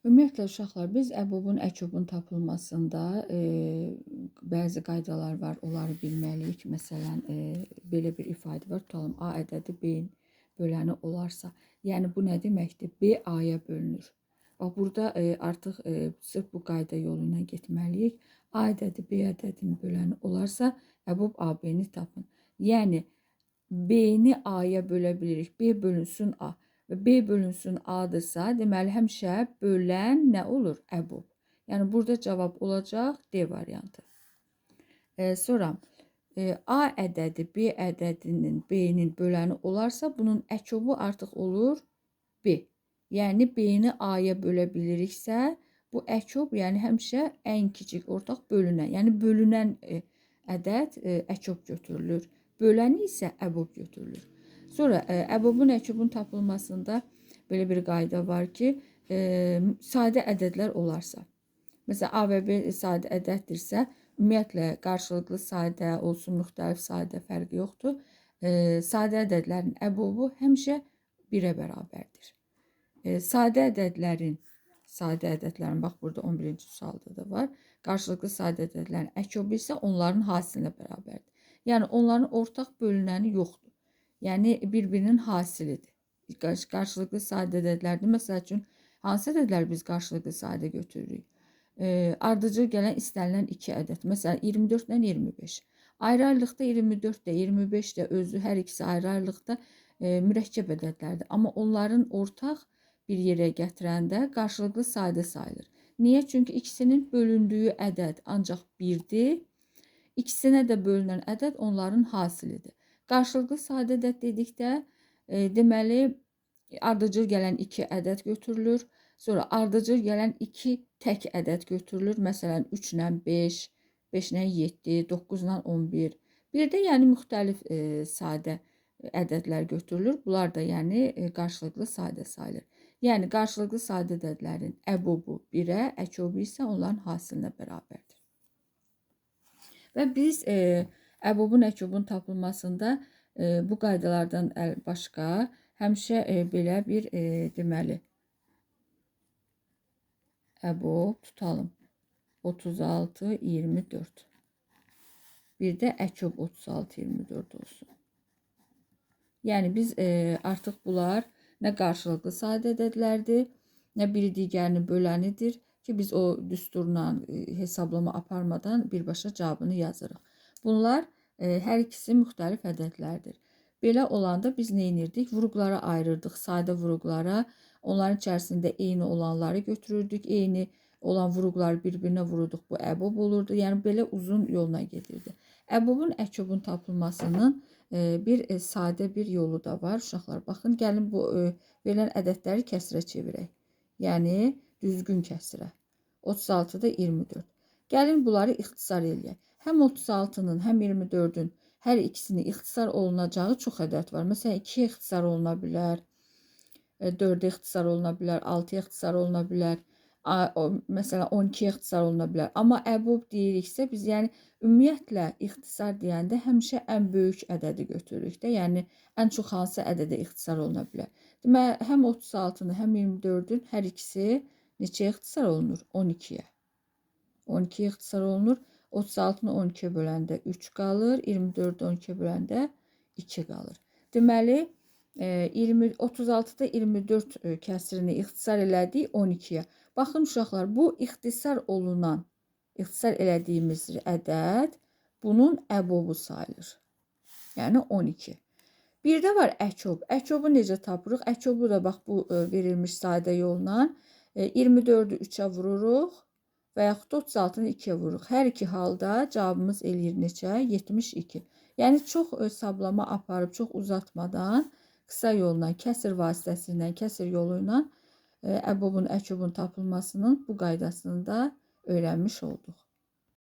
Ümumiyyətlə uşaqlar, biz əbobun, əkobun tapılmasında bəzi qaydalar var, onları bilməliyik. Məsələn, belə bir ifadə var, tutalım, A ədədi B-nin böləni olarsa, yəni bu nə deməkdir? B A-ya bölünür. Bax, burada artıq sırf bu qayda yolu ilə getməliyik. A ədədi B ədədinin böləni olarsa, əbob AB-ni tapın. Yəni, B-ni A-ya bölə bilirik. B bölünsün A. Və B bölünsün A-dırsa, deməli həmişə bölən nə olur? Əbob. Yəni burada cavab olacaq D variantı. Sonra A ədədi B ədədinin B-nin böləni olarsa, bunun əkobu artıq olur B. Yəni B-ni A-ya bölə biliriksə, bu əkob, yəni həmişə ən kiçik ortaq bölünən. Yəni bölünən ədəd əkob götürülür. Böləni isə əbob götürülür. Sonra əbobun, əkobun tapılmasında belə bir qayda var ki, sadə ədədlər olarsa, məsələn, A və B sadə ədəddirsə, ümumiyyətlə qarşılıqlı sadə olsun, müxtəlif sadə fərqi yoxdur. Sadə ədədlərin əbobu həmişə 1-ə bərabərdir. Sadə ədədlərin, bax burada 11-ci sualda da var, qarşılıqlı sadə ədədlərin əkobu isə onların hasilinə bərabərdir. Yəni onların ortaq bölünəni yoxdur. Yəni bir-birinin hasilidir. Qarşılıqlı sadə ədədlərdir. Məsəl üçün, hansı ədədlər biz qarşılıqlı sadə götürürük? Ardıcıl gələn istənilən 2 ədəd. Məsələn, 24 ilə 25. Ayrı-ayrılıqda 24 də, 25 də özü hər ikisi ayrı-ayrılıqda mürəkkəb ədədlərdir. Amma onların ortaq bir yerə gətirəndə qarşılıqlı sadə sayılır. Niyə? Çünki ikisinin bölündüyü ədəd ancaq 1-dir. İkisinə də bölünən ədəd onların hasilidir. Qarşılıqlı sadə ədəd dedikdə, deməli, ardıcıl gələn 2 ədəd götürülür. Sonra ardıcıl gələn 2 tək ədəd götürülür. Məsələn, 3 ilə 5, 5 ilə 7, 9 ilə 11. Bir də yəni müxtəlif sadə ədədlər götürülür. Bunlar da yəni qarşılıqlı sadə sayılır. Yəni qarşılıqlı sadə ədədlərin əbobu 1-ə, əkobu isə onların hasilinə bərabərdir. Və biz əbobun, əkobun tapılmasında bu qaydalardan başqa həmişə belə bir deməli əbob tutalım 36, 24. Bir də əkob 36, 24 olsun. Yəni biz artıq bunlar nə qarşılıqlı sadə ədədlərdir, nə biri digərini bölənidir ki, biz o düsturla hesablama aparmadan birbaşa cavabını yazırıq. Bunlar hər ikisi müxtəlif ədədlərdir. Belə olanda biz nə edirdik? Vuruqlara ayırırdıq, sadə vuruqlara. Onların içərisində eyni olanları götürürdük. Eyni olan vuruqları bir-birinə vururduq. Bu əbob olurdu. Yəni belə uzun yolla gedirdi. Əbobun, əkobun tapılmasının bir sadə bir yolu da var. Uşaqlar, baxın, gəlin bu verilən ədədləri kəsrə çevirək. Yəni düzgün kəsrə. 36-da 24. Gəlin bunları ixtisar eləyək. Həm 36-nın, həm 24-ün hər ikisini ixtisar olunacağı çox ədəd var. Məsələn, 2-yə ixtisar oluna bilər, 4-ə ixtisar oluna bilər, 6-ya ixtisar oluna bilər, məsələn, 12-yə ixtisar oluna bilər. Amma əbob deyiriksə, biz yəni ümumiyyətlə ixtisar deyəndə həmişə ən böyük ədədi götürürük də. Yəni ən çox hansı ədədə ixtisar oluna bilər. Deməli, həm 36-nın, həm 24-ün hər ikisi neçəyə ixtisar olunur? 12-yə. 12-yə ixtisar olunur. 36-nı 12-yə böləndə 3 qalır. 24-ü 12-yə böləndə 2 qalır. Deməli, 36-da 24 kəsrini ixtisar elədik 12-yə. Baxın, uşaqlar, bu ixtisar olunan, ixtisar elədiyimiz ədəd bunun əbobu sayılır. Yəni 12. Bir də var əkob. Əkobu necə tapırıq? Əkobu da bax bu verilmiş sadə yolla 24-ü 3-ə vururuq və yaxud 36-nı 2-yə vururuq. Hər iki halda cavabımız eləyir neçə? 72. Yəni çox hesablama aparıb, çox uzatmadan qısa yolla, kəsir vasitəsilə, kəsir yolu ilə əbobun, əkobun tapılmasının bu qaydasını da öyrənmiş olduq.